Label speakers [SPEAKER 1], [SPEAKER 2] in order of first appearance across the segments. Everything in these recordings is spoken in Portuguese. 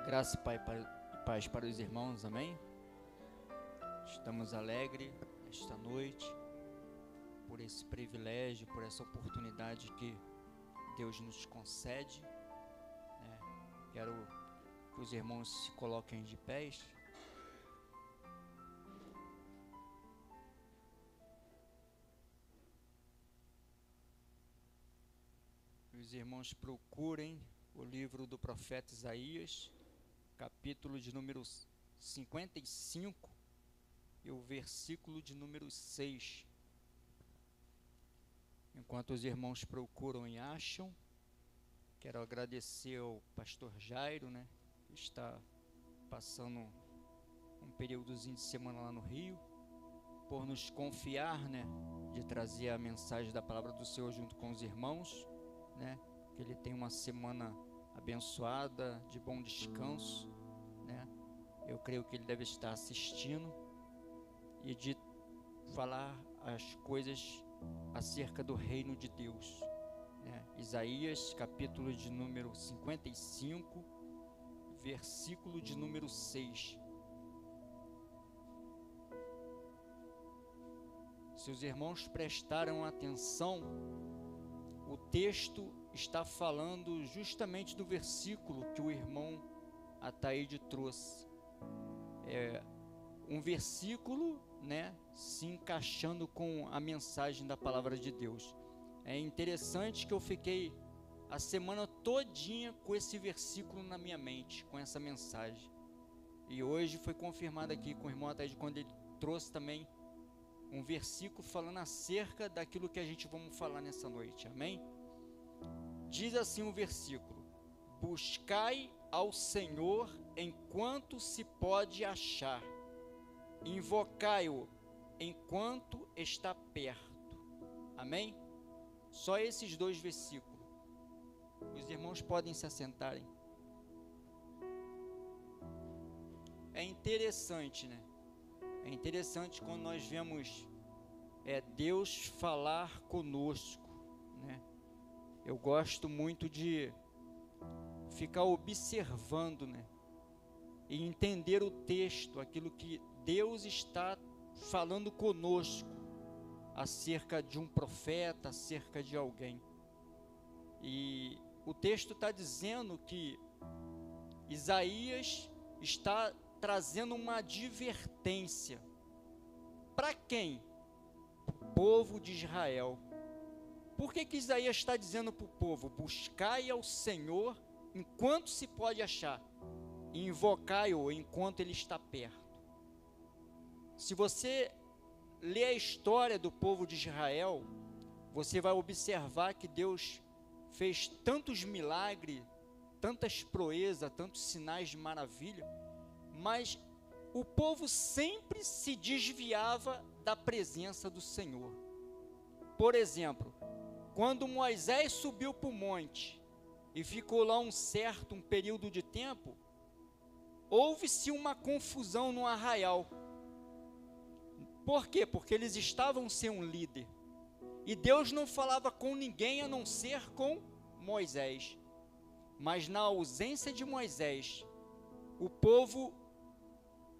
[SPEAKER 1] Graça e paz para os irmãos, amém? Estamos alegres esta noite por esse privilégio, por essa oportunidade que Deus nos concede, né? Quero que os irmãos se coloquem de pés. Os irmãos procurem o livro do profeta Isaías, capítulo de número 55 e o versículo de número 6. Enquanto os irmãos procuram e acham, quero agradecer ao pastor Jairo, né, que está passando um períodozinho de semana lá no Rio, por nos confiar, né, de trazer a mensagem da palavra do Senhor junto com os irmãos, né, que ele tem uma semana abençoada, de bom descanso, né? Eu creio que ele deve estar assistindo e de falar as coisas acerca do reino de Deus, né? Isaías, capítulo de número 55, versículo de número 6. Se os irmãos prestaram atenção, o texto está falando justamente do versículo que o irmão Ataíde trouxe. É um versículo, né, se encaixando com a mensagem da palavra de Deus. É interessante que eu fiquei a semana todinha com esse versículo na minha mente, com essa mensagem. E hoje foi confirmado aqui com o irmão Ataíde, quando ele trouxe também um versículo falando acerca daquilo que a gente vamos falar nessa noite, amém? Diz assim o versículo: buscai ao Senhor enquanto se pode achar, invocai-o enquanto está perto, amém? Só esses dois versículos. Os irmãos podem se assentarem. É interessante, né? É interessante quando nós vemos Deus falar conosco, né? Eu gosto muito de ficar observando, né? E entender o texto, aquilo que Deus está falando conosco acerca de um profeta, acerca de alguém. E o texto está dizendo que Isaías está trazendo uma advertência. Para quem? Para o povo de Israel. Por que Isaías está dizendo para o povo: buscai ao Senhor enquanto se pode achar, e invocai-o enquanto ele está perto? Se você ler a história do povo de Israel, você vai observar que Deus fez tantos milagres, tantas proezas, tantos sinais de maravilha, mas o povo sempre se desviava da presença do Senhor. Por exemplo, quando Moisés subiu para o monte e ficou lá um período de tempo, houve-se uma confusão no arraial. Por quê? Porque eles estavam sem um líder. E Deus não falava com ninguém a não ser com Moisés. Mas na ausência de Moisés, o povo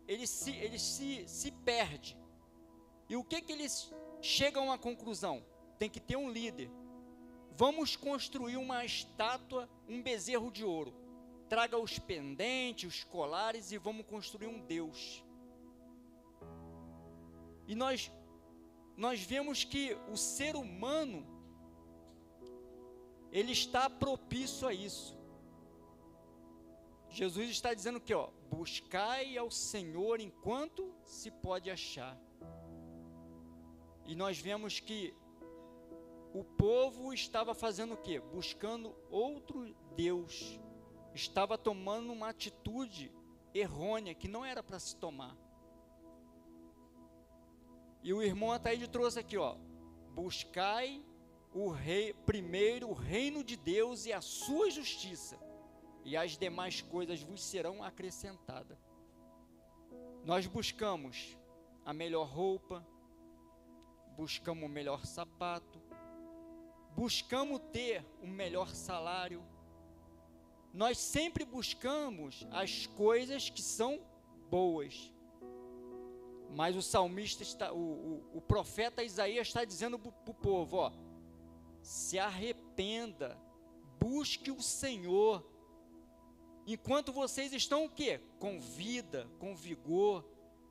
[SPEAKER 1] ele se perde. E o que eles chegam à conclusão? Tem que ter um líder. Vamos construir uma estátua, um bezerro de ouro. Traga os pendentes, os colares e vamos construir um Deus. E nós vemos que o ser humano, ele está propício a isso. Jesus está dizendo que, buscai ao Senhor enquanto se pode achar. E nós vemos que o povo estava fazendo o quê? Buscando outro Deus. Estava tomando uma atitude errônea, que não era para se tomar. E o irmão Ataíde trouxe aqui, buscai primeiro o reino de Deus e a sua justiça, e as demais coisas vos serão acrescentadas. Nós buscamos a melhor roupa, buscamos o melhor sapato, buscamos ter o melhor salário, nós sempre buscamos as coisas que são boas. Mas o salmista o profeta Isaías está dizendo para o povo, ó, se arrependa, busque o Senhor, enquanto vocês estão o quê? Com vida, com vigor.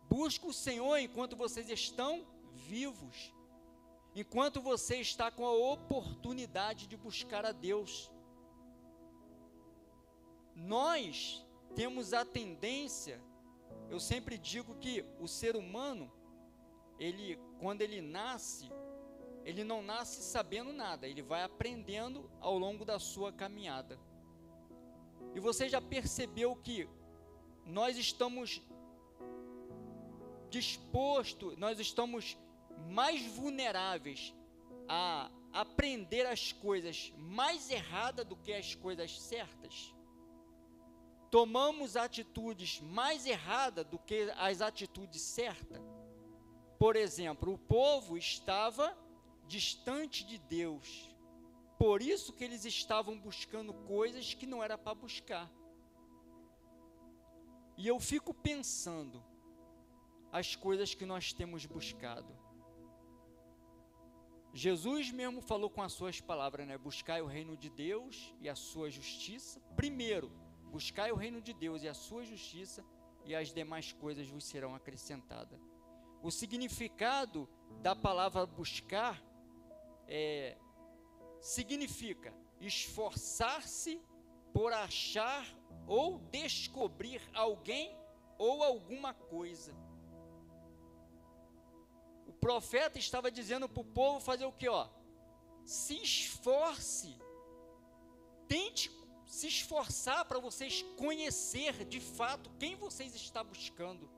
[SPEAKER 1] Busque o Senhor enquanto vocês estão vivos, enquanto você está com a oportunidade de buscar a Deus. Nós temos a tendência, eu sempre digo que o ser humano, quando ele nasce, ele não nasce sabendo nada, ele vai aprendendo ao longo da sua caminhada. E você já percebeu que nós estamos nós estamos mais vulneráveis a aprender as coisas mais erradas do que as coisas certas? Tomamos atitudes mais erradas do que as atitudes certas? Por exemplo, o povo estava distante de Deus, por isso que eles estavam buscando coisas que não era para buscar. E eu fico pensando as coisas que nós temos buscado. Jesus mesmo falou com as suas palavras, né? Buscai o reino de Deus e a sua justiça. Primeiro, buscai o reino de Deus e a sua justiça, e as demais coisas vos serão acrescentadas. O significado da palavra buscar significa esforçar-se por achar ou descobrir alguém ou alguma coisa. O profeta estava dizendo para o povo fazer o que? Se esforce, tente se esforçar para vocês conhecer de fato quem vocês estão buscando.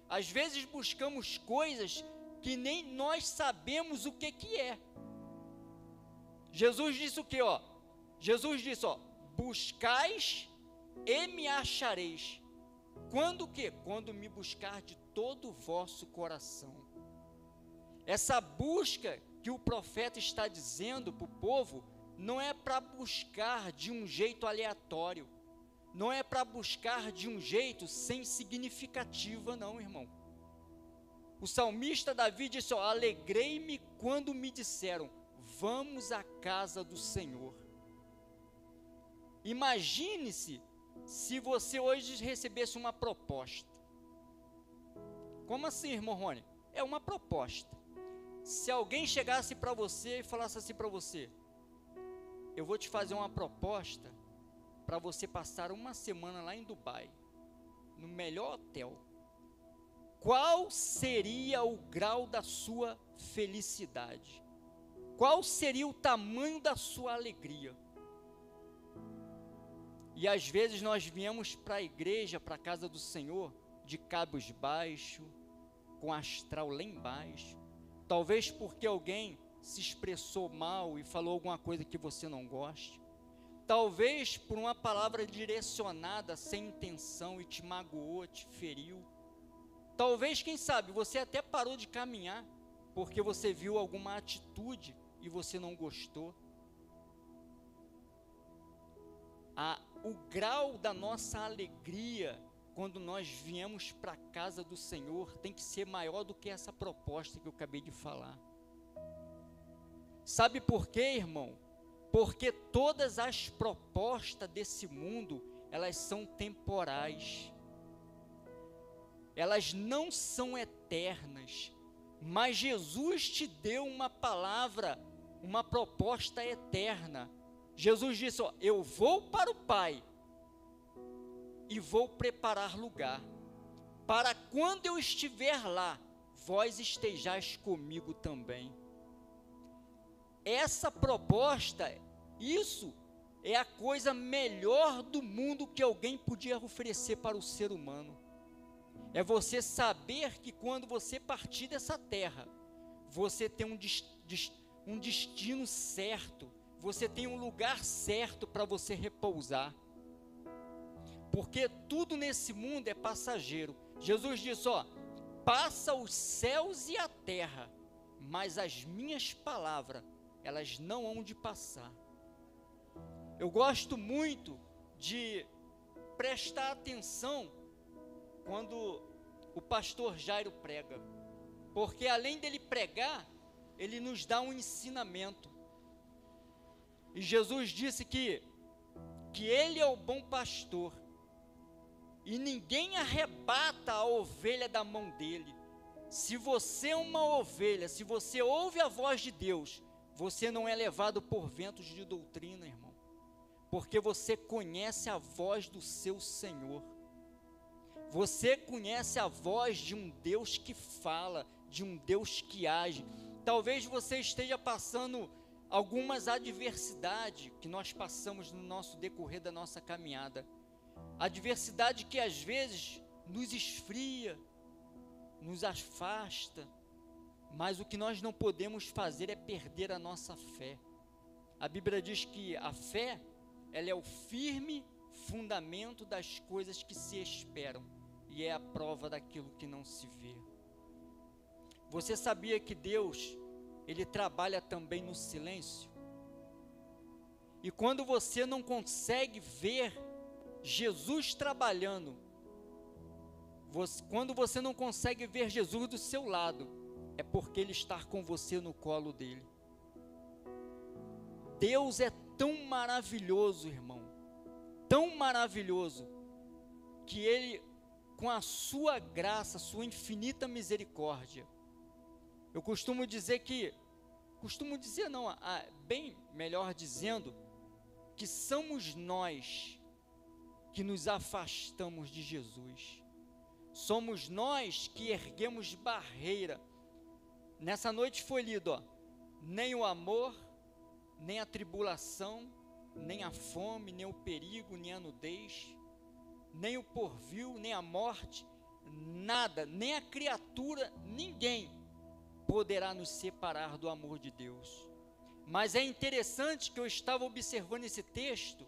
[SPEAKER 1] Às vezes buscamos coisas que nem nós sabemos o que é. Jesus disse o que? Jesus disse, buscais e me achareis. Quando o quê? Quando me buscar de todo o vosso coração. Essa busca que o profeta está dizendo para o povo, não é para buscar de um jeito aleatório, não é para buscar de um jeito sem significativa, não, irmão. O salmista Davi disse, alegrei-me quando me disseram, vamos à casa do Senhor. Imagine-se se você hoje recebesse uma proposta. Como assim, irmão Rony? É uma proposta. Se alguém chegasse para você e falasse assim para você, eu vou te fazer uma proposta para você passar uma semana lá em Dubai, no melhor hotel. Qual seria o grau da sua felicidade? Qual seria o tamanho da sua alegria? E às vezes nós viemos para a igreja, para a casa do Senhor, de cabos baixos, com astral lá embaixo, talvez porque alguém se expressou mal e falou alguma coisa que você não goste, talvez por uma palavra direcionada sem intenção e te magoou, te feriu, talvez, quem sabe, você até parou de caminhar, porque você viu alguma atitude e você não gostou. O grau da nossa alegria, quando nós viemos para a casa do Senhor, tem que ser maior do que essa proposta que eu acabei de falar. Sabe por quê, irmão? Porque todas as propostas desse mundo, elas são temporais. Elas não são eternas. Mas Jesus te deu uma palavra, uma proposta eterna. Jesus disse, eu vou para o Pai e vou preparar lugar, para quando eu estiver lá, vós estejais comigo também. Essa proposta, isso é a coisa melhor do mundo que alguém podia oferecer para o ser humano. É você saber que quando você partir dessa terra, você tem um destino certo, você tem um lugar certo para você repousar. Porque tudo nesse mundo é passageiro. Jesus disse, passa os céus e a terra, mas as minhas palavras, elas não hão de passar. Eu gosto muito de prestar atenção quando o pastor Jairo prega, porque além dele pregar, ele nos dá um ensinamento. E Jesus disse que ele é o bom pastor, e ninguém arrebata a ovelha da mão dele. Se você é uma ovelha, se você ouve a voz de Deus, você não é levado por ventos de doutrina, irmão, porque você conhece a voz do seu Senhor. Você conhece a voz de um Deus que fala, de um Deus que age. Talvez você esteja passando algumas adversidades que nós passamos no nosso decorrer da nossa caminhada. Adversidade que às vezes nos esfria, nos afasta, mas o que nós não podemos fazer é perder a nossa fé. A Bíblia diz que a fé, ela é o firme fundamento das coisas que se esperam, e é a prova daquilo que não se vê. Você sabia que Deus, Ele trabalha também no silêncio? E quando você não consegue ver Jesus trabalhando, quando você não consegue ver Jesus do seu lado, é porque Ele está com você no colo dEle. Deus é tão maravilhoso, irmão, tão maravilhoso, que Ele, com a sua graça, sua infinita misericórdia, eu costumo dizer bem melhor dizendo, que somos nós que nos afastamos de Jesus. Somos nós que erguemos barreira. Nessa noite foi lido, nem o amor, nem a tribulação, nem a fome, nem o perigo, nem a nudez, nem o porvir, nem a morte, nada, nem a criatura, ninguém poderá nos separar do amor de Deus. Mas é interessante que eu estava observando esse texto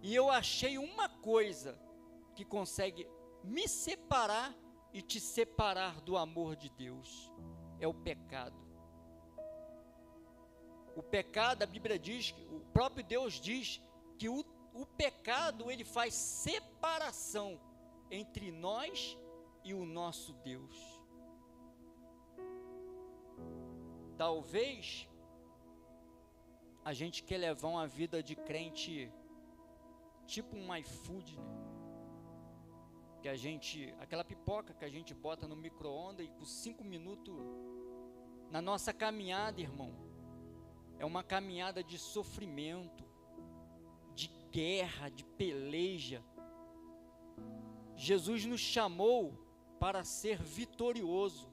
[SPEAKER 1] e eu achei uma coisa que consegue me separar e te separar do amor de Deus: é o pecado. O pecado, a Bíblia diz, o próprio Deus diz que o pecado, ele faz separação entre nós e o nosso Deus. Talvez a gente quer levar uma vida de crente tipo um iFood, né? Que aquela pipoca que a gente bota no micro-ondas e com 5 minutos, na nossa caminhada, irmão, é uma caminhada de sofrimento, de guerra, de peleja. Jesus nos chamou para ser vitorioso,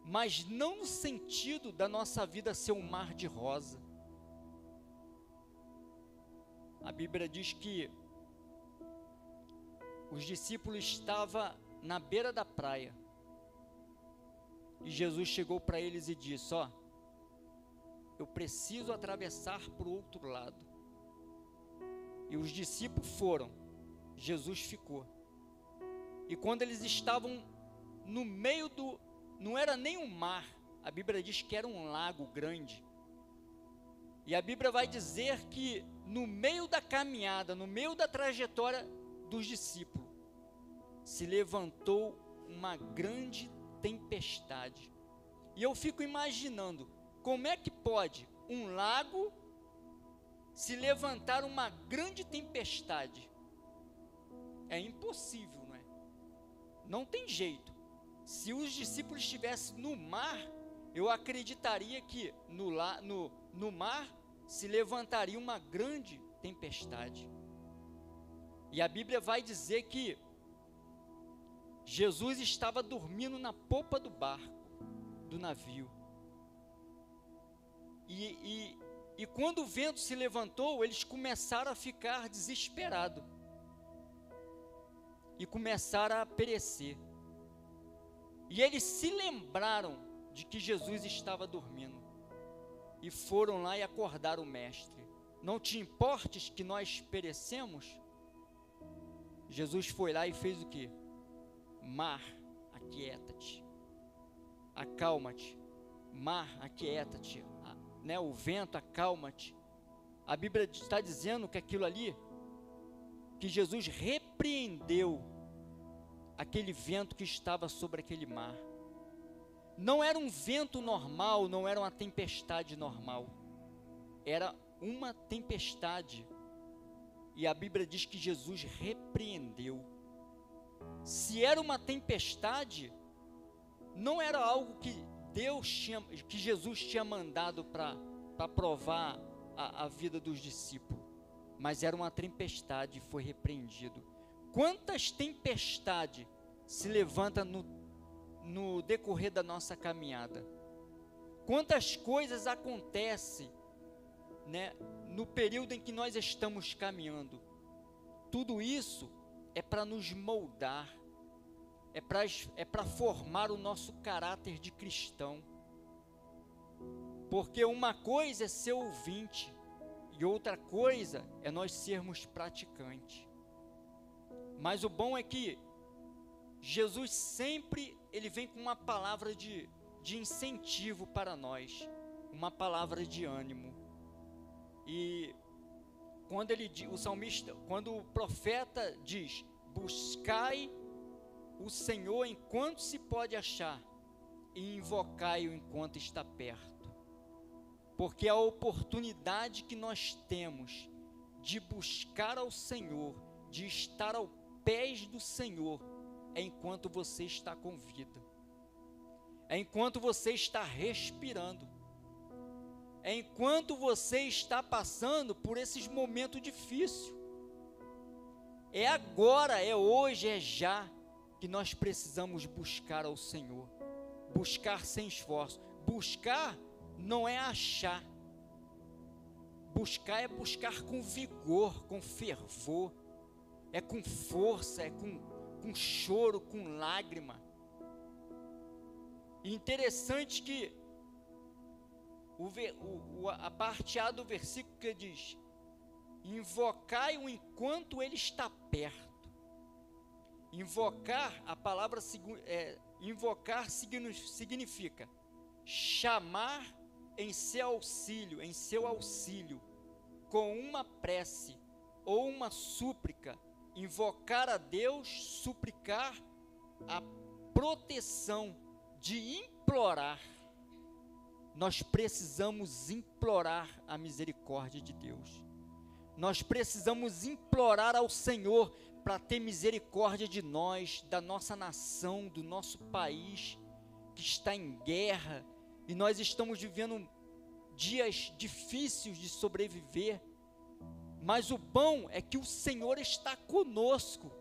[SPEAKER 1] mas não no sentido da nossa vida ser um mar de rosa. A Bíblia diz que os discípulos estavam na beira da praia, e Jesus chegou para eles e disse: eu preciso atravessar para o outro lado. E os discípulos foram, Jesus ficou. E quando eles estavam no meio não era nem um mar, a Bíblia diz que era um lago grande. E a Bíblia vai dizer que no meio da caminhada, no meio da trajetória dos discípulos, se levantou uma grande tempestade. E eu fico imaginando, como é que pode um lago se levantar uma grande tempestade? É impossível, não é? Não tem jeito. Se os discípulos estivessem no mar, eu acreditaria que no mar se levantaria uma grande tempestade. E a Bíblia vai dizer que Jesus estava dormindo na popa do barco, do navio. E quando o vento se levantou, eles começaram a ficar desesperados e começaram a perecer. E eles se lembraram de que Jesus estava dormindo e foram lá e acordaram o mestre. Não te importes que nós perecemos? Jesus foi lá e fez o quê? Mar, aquieta-te, acalma-te. Mar, aquieta-te, né? O vento, acalma-te. A Bíblia está dizendo que aquilo ali que Jesus repreendeu aquele vento que estava sobre aquele mar. Não era um vento normal, não era uma tempestade normal, era uma tempestade, e a Bíblia diz que Jesus repreendeu. Se era uma tempestade, não era algo que Jesus tinha mandado para provar a vida dos discípulos, mas era uma tempestade e foi repreendido. Quantas tempestades se levantam no decorrer da nossa caminhada? Quantas coisas acontecem, né, no período em que nós estamos caminhando? Tudo isso é para nos moldar, é para formar o nosso caráter de cristão. Porque uma coisa é ser ouvinte e outra coisa é nós sermos praticantes. Mas o bom é que Jesus sempre, ele vem com uma palavra de incentivo para nós, uma palavra de ânimo. E quando quando o profeta diz: buscai o Senhor enquanto se pode achar, e invocai-o enquanto está perto. Porque a oportunidade que nós temos de buscar ao Senhor, de estar aos pés do Senhor, é enquanto você está com vida, é enquanto você está respirando, é enquanto você está passando por esses momentos difíceis. É agora, é hoje, é já que nós precisamos buscar ao Senhor, buscar sem esforço. Buscar não é achar, buscar é buscar com vigor, com fervor, é com força, é com choro, com lágrima. E interessante que a parte A do versículo que diz: invocai-o enquanto ele está perto. Invocar, a palavra invocar significa chamar em seu auxílio, com uma prece ou uma súplica. Invocar a Deus, suplicar a proteção, de implorar. Nós precisamos implorar a misericórdia de Deus. Nós precisamos implorar ao Senhor para ter misericórdia de nós, da nossa nação, do nosso país, que está em guerra, e nós estamos vivendo dias difíceis de sobreviver. Mas o bom é que o Senhor está conosco.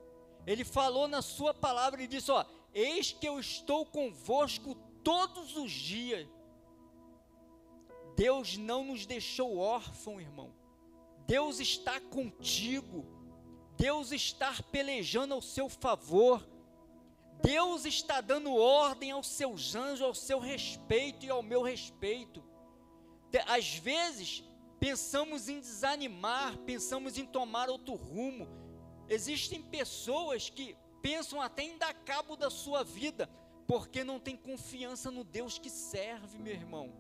[SPEAKER 1] Ele falou na sua palavra, ele disse: ó, eis que eu estou convosco todos os dias. Deus não nos deixou órfãos, irmão. Deus está contigo. Deus está pelejando ao seu favor. Deus está dando ordem aos seus anjos, ao seu respeito e ao meu respeito. Às vezes, pensamos em desanimar, pensamos em tomar outro rumo. Existem pessoas que pensam até em dar cabo da sua vida, porque não tem confiança no Deus que serve, meu irmão.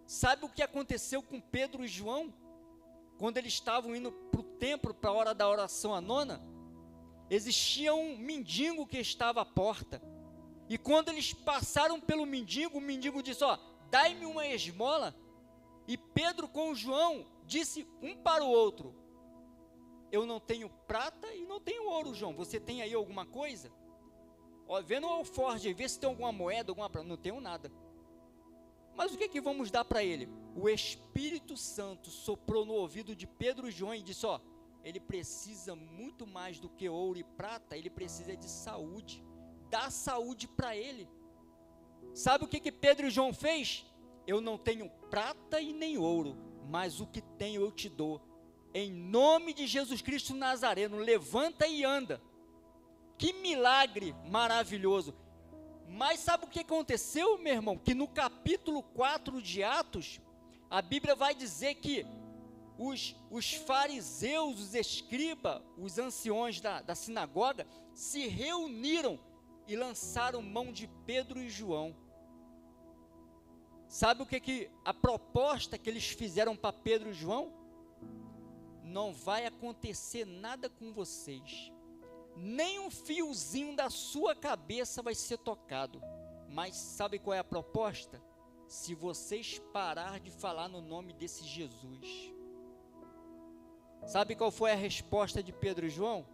[SPEAKER 1] Sabe o que aconteceu com Pedro e João? Quando eles estavam indo para o templo, para a hora da oração à nona, existia um mendigo que estava à porta. E quando eles passaram pelo mendigo, o mendigo disse: ó, dai-me uma esmola. E Pedro com João disse um para o outro: eu não tenho prata e não tenho ouro, João. Você tem aí alguma coisa? Ó, vê no alforje, vê se tem alguma moeda, alguma prata. Não tenho nada. Mas o que vamos dar para ele? O Espírito Santo soprou no ouvido de Pedro e João e disse: ó, ele precisa muito mais do que ouro e prata, ele precisa de saúde. Dá saúde para ele. Sabe o que Pedro e João fez? Eu não tenho prata e nem ouro, mas o que tenho eu te dou. Em nome de Jesus Cristo Nazareno, levanta e anda. Que milagre maravilhoso. Mas sabe o que aconteceu, meu irmão? Que no capítulo 4 de Atos, a Bíblia vai dizer que os fariseus, os escribas, os anciões da sinagoga, se reuniram e lançaram mão de Pedro e João. Sabe o que a proposta que eles fizeram para Pedro e João? não vai acontecer nada com vocês. Nem um fiozinho da sua cabeça vai ser tocado. Mas sabe qual é a proposta? Se vocês parar de falar no nome desse Jesus. Sabe qual foi a resposta de Pedro e João?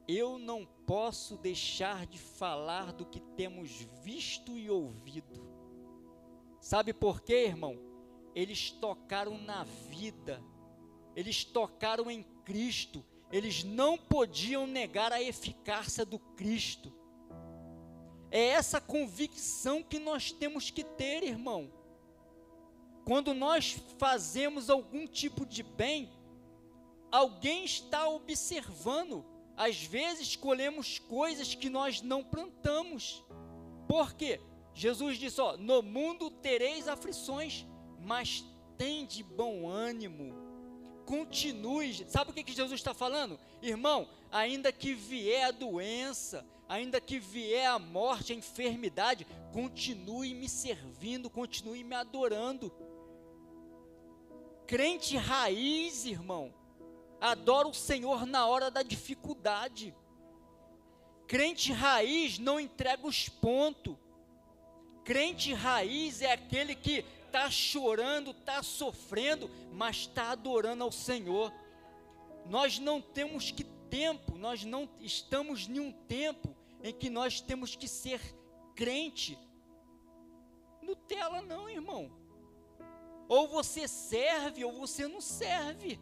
[SPEAKER 1] Eu não posso deixar de falar do que temos visto e ouvido. Sabe por quê, irmão? Eles tocaram na vida, eles tocaram em Cristo, eles não podiam negar a eficácia do Cristo. É essa convicção que nós temos que ter, irmão. Quando nós fazemos algum tipo de bem, alguém está observando. Às vezes colhemos coisas que nós não plantamos. Por quê? Jesus disse, ó, no mundo tereis aflições, mas tende bom ânimo. Continue. Sabe o que Jesus está falando? Irmão, ainda que vier a doença, ainda que vier a morte, a enfermidade, continue me servindo, continue me adorando. Crente raiz, irmão, adora o Senhor na hora da dificuldade. Crente raiz não entrega os pontos. Crente raiz é aquele que está chorando, está sofrendo, mas está adorando ao Senhor. Nós não temos que tempo, nós não estamos em um tempo em que nós temos que ser crente Nutella, não, irmão. Ou você serve ou você não serve.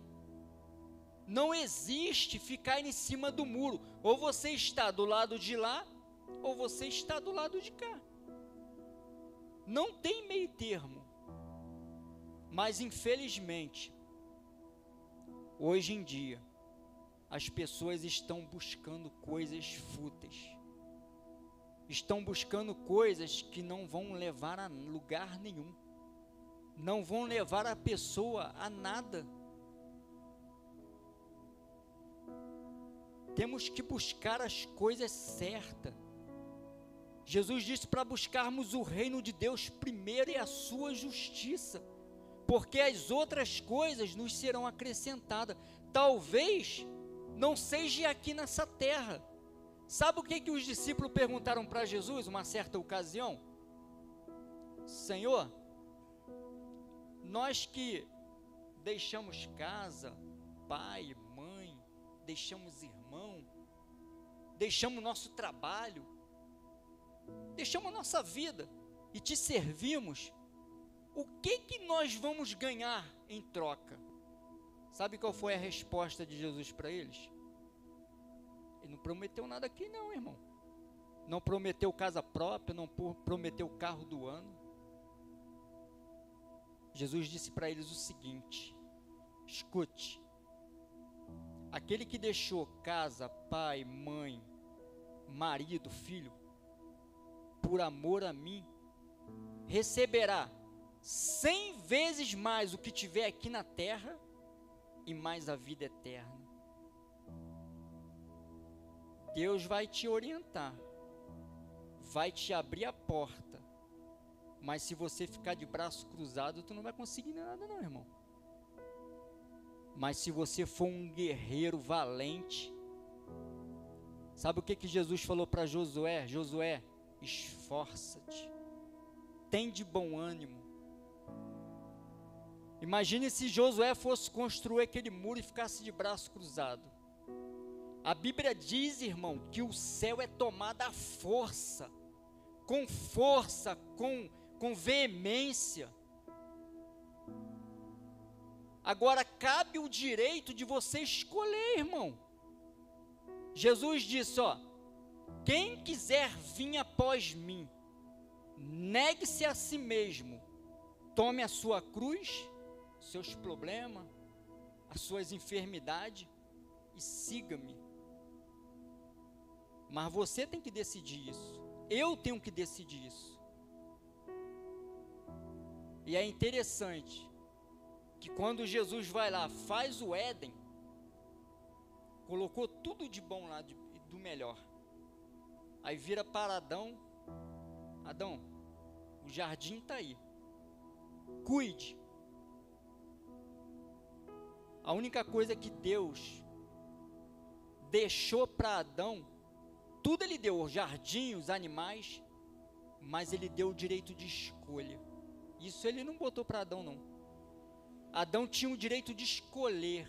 [SPEAKER 1] Não existe ficar em cima do muro. Ou você está do lado de lá, ou você está do lado de cá. Não tem meio termo. Mas infelizmente, hoje em dia, as pessoas estão buscando coisas fúteis. Estão buscando coisas que não vão levar a lugar nenhum. Não vão levar a pessoa a nada. Temos que buscar as coisas certas. Jesus disse para buscarmos o reino de Deus primeiro e a sua justiça, porque as outras coisas nos serão acrescentadas. Talvez não seja aqui nessa terra. Sabe o que os discípulos perguntaram para Jesus uma certa ocasião? Senhor, nós que deixamos casa, pai, mãe, deixamos irmão, deixamos nosso trabalho, deixamos a nossa vida e te servimos, o que nós vamos ganhar em troca? Sabe qual foi a resposta de Jesus para eles? Ele não prometeu nada aqui não, irmão. Não prometeu casa própria, não prometeu carro do ano. Jesus disse para eles o seguinte: escute, aquele que deixou casa, pai, mãe, marido, filho, por amor a mim, receberá 100 vezes mais o que tiver aqui na terra e mais a vida eterna. Deus vai te orientar, vai te abrir a porta, mas se você ficar de braço cruzado, tu não vai conseguir nada não, irmão. Mas se você for um guerreiro valente, sabe o que Jesus falou para Josué? Josué, esforça-te, tem de bom ânimo. Imagine se Josué fosse construir aquele muro e ficasse de braço cruzado. A Bíblia diz, irmão, que o céu é tomado à força, com veemência. Agora cabe o direito de você escolher, irmão. Jesus disse, ó, quem quiser vir após mim, negue-se a si mesmo, tome a sua cruz, seus problemas, as suas enfermidades e siga-me. Mas você tem que decidir isso. Eu tenho que decidir isso. E é interessante que quando Jesus vai lá, faz o Éden, colocou tudo de bom lá, do melhor. Aí vira para Adão, Adão, o jardim está aí. cuide. A única coisa que Deus deixou para Adão, tudo ele deu, o jardim, os animais, mas ele deu o direito de escolha. Isso ele não botou para Adão, não. Adão tinha o direito de escolher.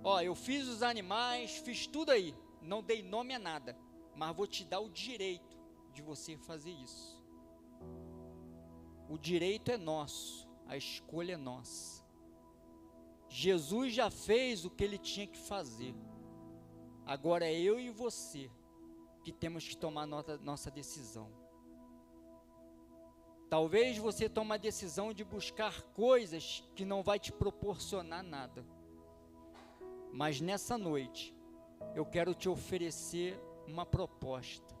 [SPEAKER 1] Ó, eu fiz os animais, fiz tudo aí, não dei nome a nada, mas vou te dar o direito de você fazer isso. O direito é nosso, a escolha é nossa. Jesus já fez o que ele tinha que fazer. Agora é eu e você que temos que tomar nossa decisão. Talvez você tome a decisão de buscar coisas que não vai te proporcionar nada. Mas nessa noite, eu quero te oferecer uma proposta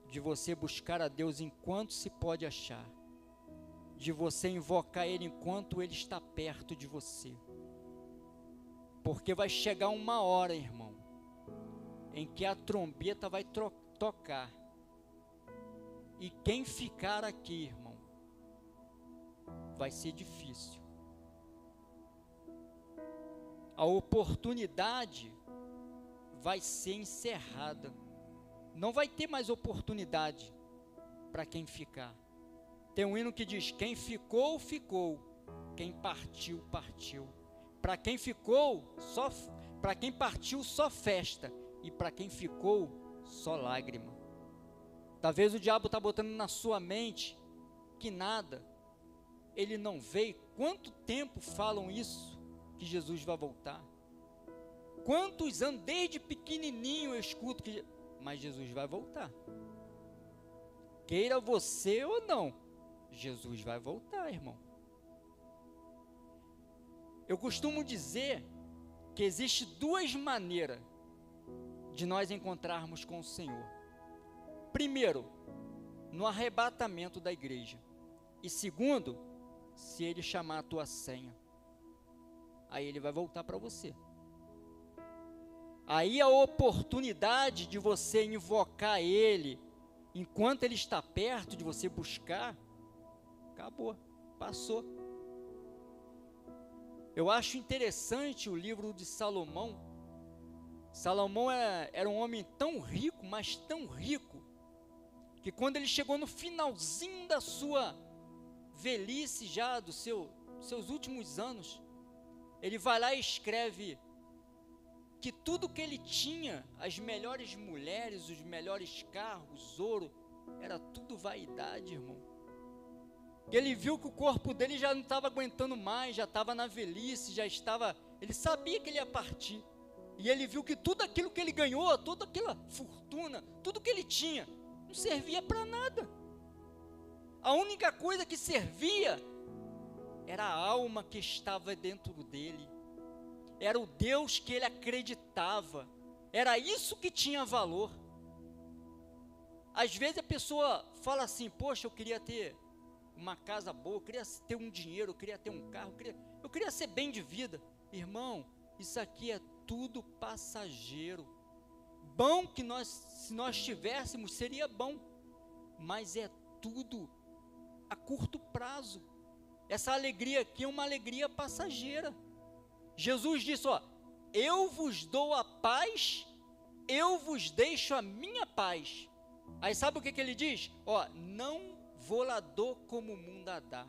[SPEAKER 1] de você buscar a Deus enquanto se pode achar, de você invocar Ele enquanto Ele está perto de você, porque vai chegar uma hora, irmão, em que a trombeta vai tocar, e quem ficar aqui, irmão, vai ser difícil. A oportunidade vai ser encerrada. Não vai ter mais oportunidade para quem ficar. Tem um hino que diz: quem ficou, ficou. Quem partiu, partiu. Para quem ficou, para quem partiu, só festa. E para quem ficou, só lágrima. Talvez o diabo está botando na sua mente que nada. Ele não veio. Quanto tempo falam isso? Que Jesus vai voltar. Quantos anos, desde pequenininho eu escuto que, mas Jesus vai voltar. Queira você ou não, Jesus vai voltar, irmão. Eu costumo dizer que existe duas maneiras de nós encontrarmos com o Senhor. Primeiro, no arrebatamento da igreja. E segundo, se Ele chamar a tua senha. Aí Ele vai voltar para você. Aí a oportunidade de você invocar Ele, enquanto Ele está perto de você buscar, acabou, passou. Eu acho interessante o livro de Salomão. Salomão era um homem tão rico, mas tão rico, que quando ele chegou no finalzinho da sua velhice já, dos seus últimos anos, ele vai lá e escreve que tudo que ele tinha, as melhores mulheres, os melhores carros, ouro, era tudo vaidade, irmão. Ele viu que o corpo dele já não estava aguentando mais, já estava na velhice, ele sabia que ele ia partir. E ele viu que tudo aquilo que ele ganhou, toda aquela fortuna, tudo que ele tinha, não servia para nada. A única coisa que servia era a alma que estava dentro dele. Era o Deus que ele acreditava. Era isso que tinha valor. Às vezes a pessoa fala assim: poxa, eu queria ter uma casa boa, eu queria ter um dinheiro, eu queria ter um carro, eu queria ser bem de vida. Irmão, isso aqui é tudo passageiro. Bom que se nós tivéssemos, seria bom, mas é tudo a curto prazo. Essa alegria aqui é uma alegria passageira. Jesus disse: ó, eu vos dou a paz, eu vos deixo a minha paz. Aí sabe o que ele diz? Ó, não vou lá dou como o mundo a dá.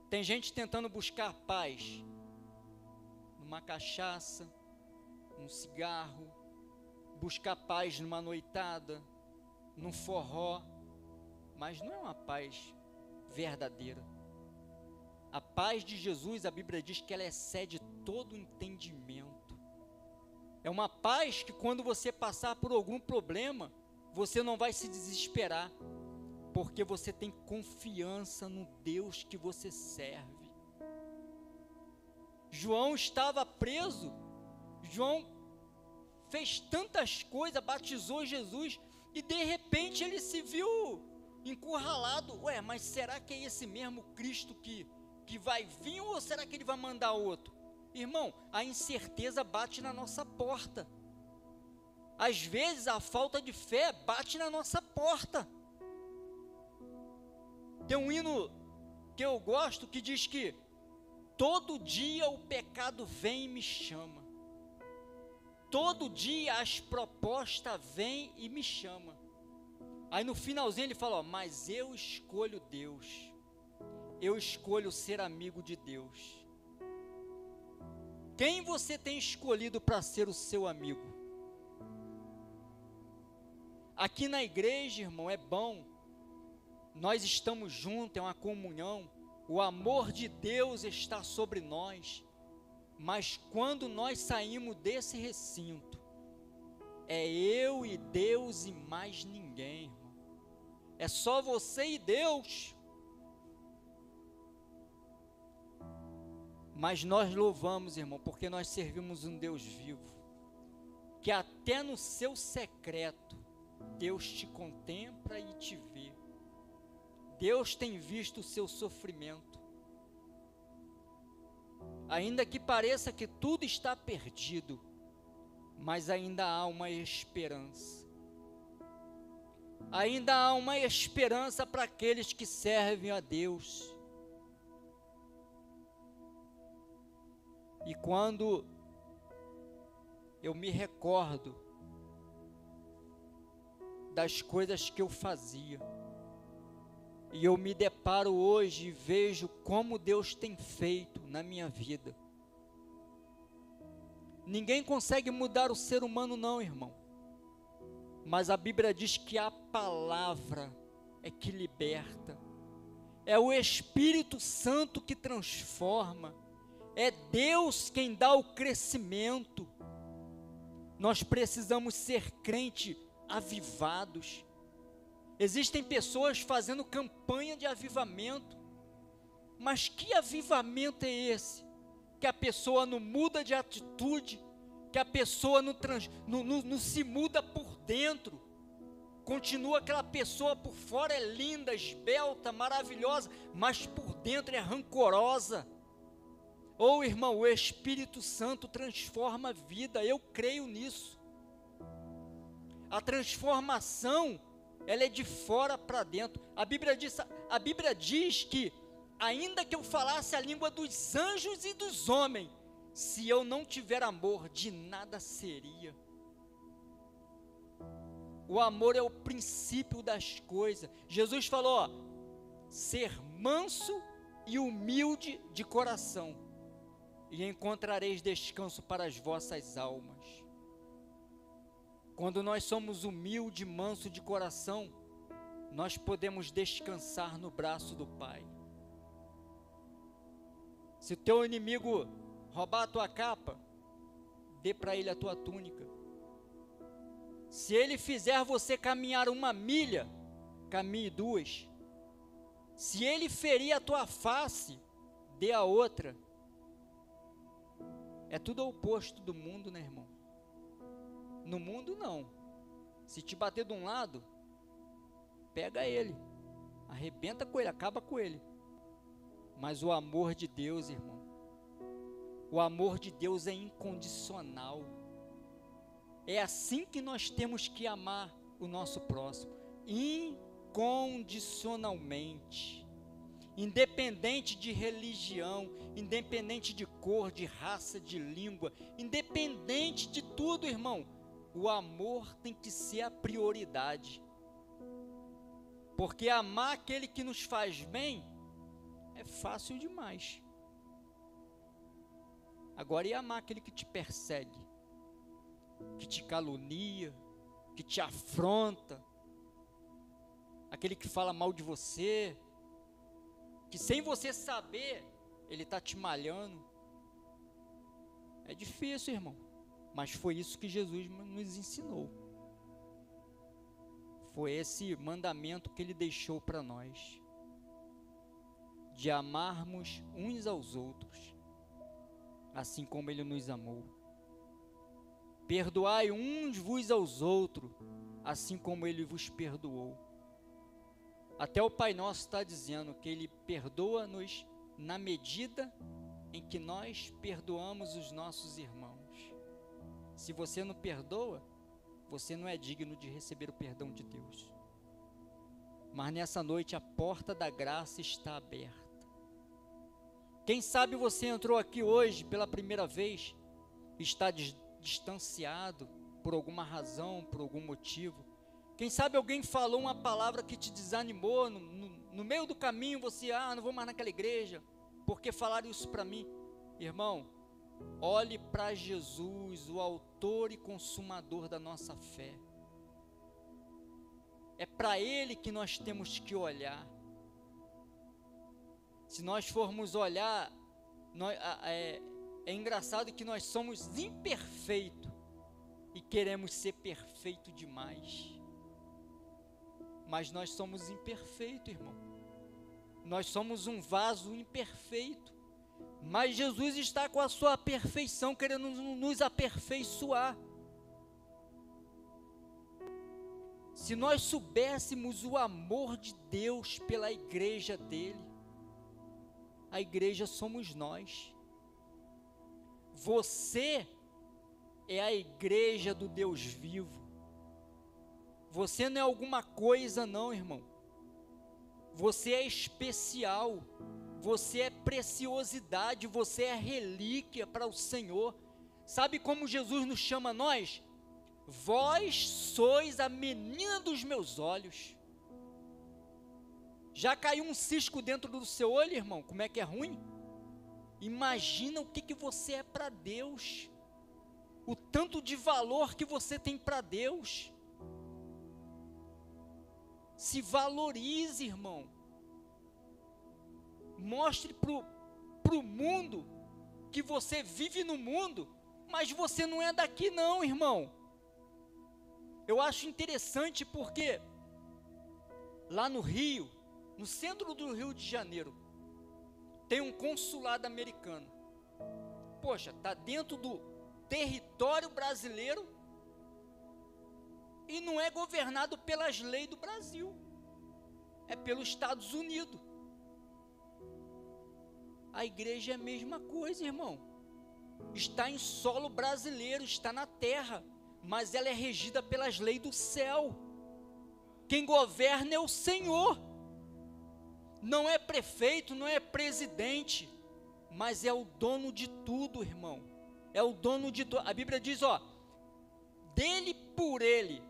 [SPEAKER 1] Tem gente tentando buscar paz numa cachaça, num cigarro, buscar paz numa noitada, num forró, mas não é uma paz verdadeira. A paz de Jesus, a Bíblia diz que ela excede todo entendimento. É uma paz que quando você passar por algum problema, você não vai se desesperar, porque você tem confiança no Deus que você serve. João estava preso, João fez tantas coisas, batizou Jesus, e de repente ele se viu encurralado. Ué, mas será que é esse mesmo Cristo que vai vir, ou será que ele vai mandar outro? Irmão, a incerteza bate na nossa porta. Às vezes a falta de fé bate na nossa porta. Tem um hino que eu gosto que diz que todo dia o pecado vem e me chama. Todo dia as propostas vêm e me chama. Aí no finalzinho ele fala, ó, mas eu escolho Deus. Eu escolho ser amigo de Deus. Quem você tem escolhido para ser o seu amigo? Aqui na igreja, irmão, é bom. Nós estamos juntos, é uma comunhão. O amor de Deus está sobre nós. Mas quando nós saímos desse recinto, é eu e Deus e mais ninguém, irmão. É só você e Deus. Mas nós louvamos, irmão, porque nós servimos um Deus vivo, que até no seu secreto, Deus te contempla e te vê. Deus tem visto o seu sofrimento. Ainda que pareça que tudo está perdido, mas ainda há uma esperança. Ainda há uma esperança para aqueles que servem a Deus. E quando eu me recordo das coisas que eu fazia, e eu me deparo hoje e vejo como Deus tem feito na minha vida. Ninguém consegue mudar o ser humano não, irmão. Mas a Bíblia diz que a palavra é que liberta. É o Espírito Santo que transforma. É Deus quem dá o crescimento. Nós precisamos ser crentes avivados. Existem pessoas fazendo campanha de avivamento, mas que avivamento é esse? Que a pessoa não muda de atitude, que a pessoa não se muda por dentro, continua aquela pessoa por fora é linda, esbelta, maravilhosa, mas por dentro é rancorosa. Ou irmão, o Espírito Santo transforma a vida, eu creio nisso. A transformação, ela é de fora para dentro. A Bíblia diz que, ainda que eu falasse a língua dos anjos e dos homens, se eu não tiver amor, de nada seria. O amor é o princípio das coisas. Jesus falou, ó, ser manso e humilde de coração, e encontrareis descanso para as vossas almas. Quando nós somos humilde, manso de coração, nós podemos descansar no braço do Pai. Se o teu inimigo roubar a tua capa, dê para ele a tua túnica. Se ele fizer você caminhar 1 milha, caminhe 2. Se ele ferir a tua face, dê a outra. É tudo o oposto do mundo, né, irmão? No mundo não. Se te bater de um lado, pega ele, arrebenta com ele, acaba com ele. Mas o amor de Deus, irmão, o amor de Deus é incondicional. É assim que nós temos que amar o nosso próximo, incondicionalmente, independente de religião, independente de cor, de raça, de língua, independente de tudo, irmão. O amor tem que ser a prioridade, porque amar aquele que nos faz bem é fácil demais. Agora, e amar aquele que te persegue, que te calunia, que te afronta, aquele que fala mal de você, que sem você saber, ele está te malhando? É difícil, irmão. Mas foi isso que Jesus nos ensinou. Foi esse mandamento que ele deixou para nós, de amarmos uns aos outros, assim como ele nos amou. Perdoai uns vos aos outros, assim como ele vos perdoou. Até o Pai Nosso está dizendo que ele perdoa-nos na medida em que nós perdoamos os nossos irmãos. Se você não perdoa, você não é digno de receber o perdão de Deus. Mas nessa noite a porta da graça está aberta. Quem sabe você entrou aqui hoje pela primeira vez, está distanciado por alguma razão, por algum motivo. Quem sabe alguém falou uma palavra que te desanimou, no meio do caminho você, não vou mais naquela igreja, porque falaram isso para mim. Irmão, olhe para Jesus, o autor e consumador da nossa fé. É para Ele que nós temos que olhar. Se nós formos olhar, é engraçado que nós somos imperfeitos e queremos ser perfeito demais. Mas nós somos imperfeitos, irmão. Nós somos um vaso imperfeito. Mas Jesus está com a sua perfeição, querendo nos aperfeiçoar. Se nós soubéssemos o amor de Deus pela igreja dele, a igreja somos nós. Você é a igreja do Deus vivo. Você não é alguma coisa não, irmão. Você é especial. Você é preciosidade. Você é relíquia para o Senhor. Sabe como Jesus nos chama a nós? Vós sois a menina dos meus olhos. Já caiu um cisco dentro do seu olho, irmão? Como é que é ruim? Imagina o que você é para Deus. O tanto de valor que você tem para Deus. Se valorize, irmão. Mostre para o mundo que você vive no mundo, mas você não é daqui não, irmão. Eu acho interessante porque lá no Rio, no centro do Rio de Janeiro, tem um consulado americano. Poxa, está dentro do território brasileiro e não é governado pelas leis do Brasil, é pelos Estados Unidos. A igreja é a mesma coisa, irmão. Está em solo brasileiro, está na terra, mas ela é regida pelas leis do céu. Quem governa é o Senhor. Não é prefeito, não é presidente, mas é o dono de tudo, irmão. É o dono de tudo. A Bíblia diz, dele, por ele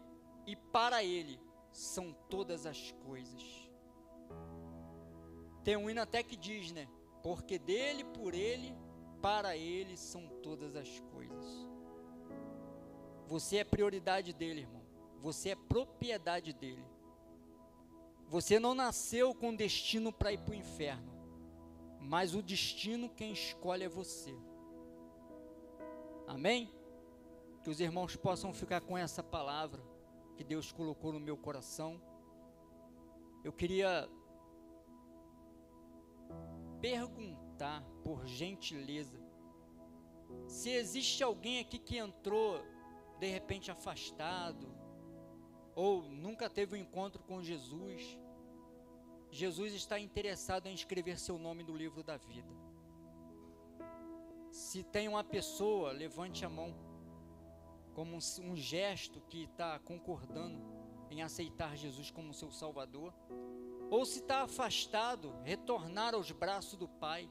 [SPEAKER 1] e para ele são todas as coisas. Tem um hino até que diz, né? Porque dele, por ele, para ele são todas as coisas. Você é prioridade dele, irmão. Você é propriedade dele. Você não nasceu com destino para ir para o inferno, mas o destino quem escolhe é você. Amém? Que os irmãos possam ficar com essa palavra que Deus colocou no meu coração. Eu queria perguntar, por gentileza, se existe alguém aqui que entrou de repente afastado, ou nunca teve um encontro com Jesus. Jesus está interessado em escrever seu nome no livro da vida. Se tem uma pessoa, levante a mão, como um gesto que está concordando em aceitar Jesus como seu Salvador. Ou se está afastado, retornar aos braços do Pai.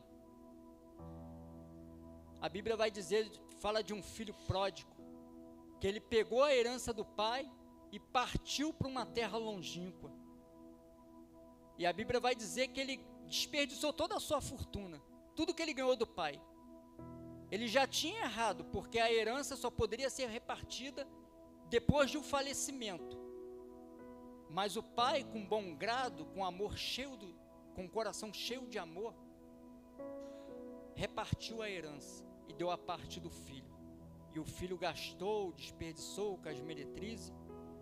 [SPEAKER 1] A Bíblia vai dizer, fala de um filho pródigo, que ele pegou a herança do pai e partiu para uma terra longínqua. E a Bíblia vai dizer que ele desperdiçou toda a sua fortuna, tudo que ele ganhou do pai. Ele já tinha errado, porque a herança só poderia ser repartida depois de um falecimento. Mas o pai, com bom grado, com amor com o coração cheio de amor, repartiu a herança e deu a parte do filho. E o filho gastou, desperdiçou com as meretrizes,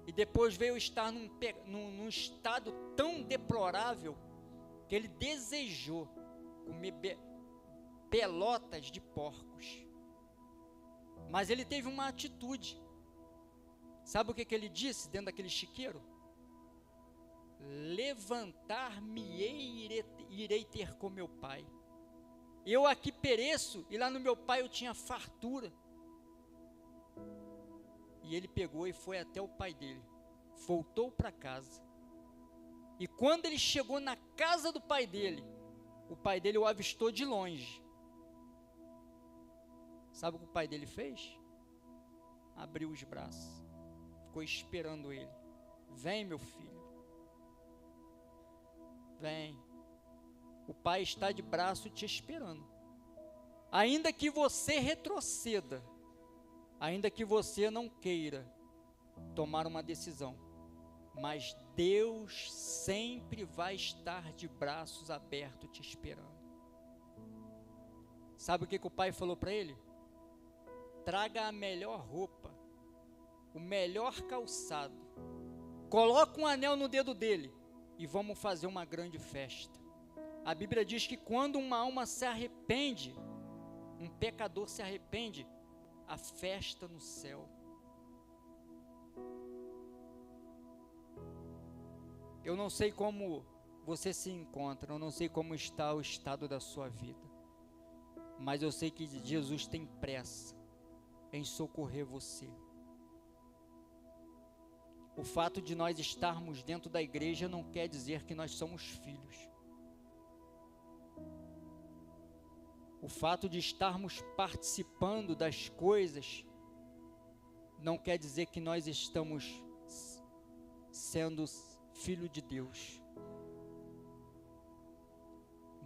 [SPEAKER 1] e depois veio estar num estado tão deplorável, que ele desejou comer pelotas de porcos. Mas ele teve uma atitude. Sabe o que ele disse dentro daquele chiqueiro? Levantar-me-ei e irei ter com meu pai. Eu aqui pereço, e lá no meu pai eu tinha fartura. E ele pegou e foi até o pai dele, voltou para casa, E quando ele chegou na casa do pai dele, o pai dele o avistou de longe. Sabe o que o pai dele fez? Abriu os braços, ficou esperando ele. Vem, meu filho, vem. O pai está de braço te esperando. Ainda que você retroceda, ainda que você não queira tomar uma decisão, mas Deus sempre vai estar de braços abertos te esperando. Sabe o que o pai falou para ele? Traga a melhor roupa, o melhor calçado, coloca um anel no dedo dele e vamos fazer uma grande festa. A Bíblia diz que quando uma alma se arrepende, um pecador se arrepende, a festa no céu. Eu não sei como você se encontra, eu não sei como está o estado da sua vida, mas eu sei que Jesus tem pressa em socorrer você. O fato de nós estarmos dentro da igreja não quer dizer que nós somos filhos. O fato de estarmos participando das coisas não quer dizer que nós estamos sendo filho de Deus.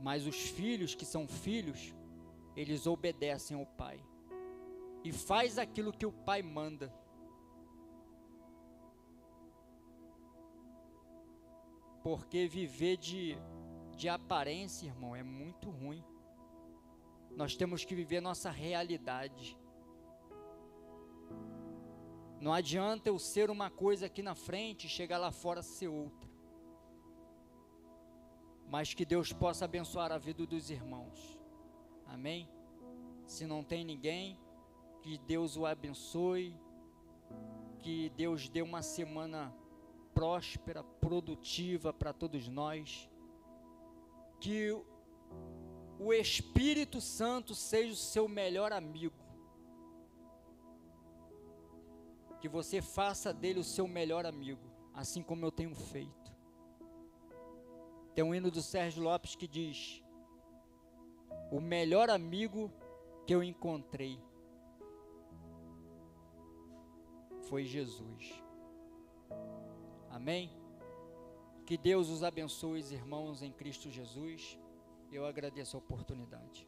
[SPEAKER 1] Mas os filhos que são filhos, eles obedecem ao Pai e faz aquilo que o Pai manda. Porque viver de aparência, irmão, é muito ruim. Nós temos que viver nossa realidade. Não adianta eu ser uma coisa aqui na frente e chegar lá fora ser outra. Mas que Deus possa abençoar a vida dos irmãos. Amém? Se não tem ninguém, que Deus o abençoe. Que Deus dê uma semana próspera, produtiva para todos nós. Que o Espírito Santo seja o seu melhor amigo. Que você faça dele o seu melhor amigo, assim como eu tenho feito. Tem um hino do Sérgio Lopes que diz: o melhor amigo que eu encontrei foi Jesus. Amém? Que Deus os abençoe, irmãos, em Cristo Jesus. Eu agradeço a oportunidade.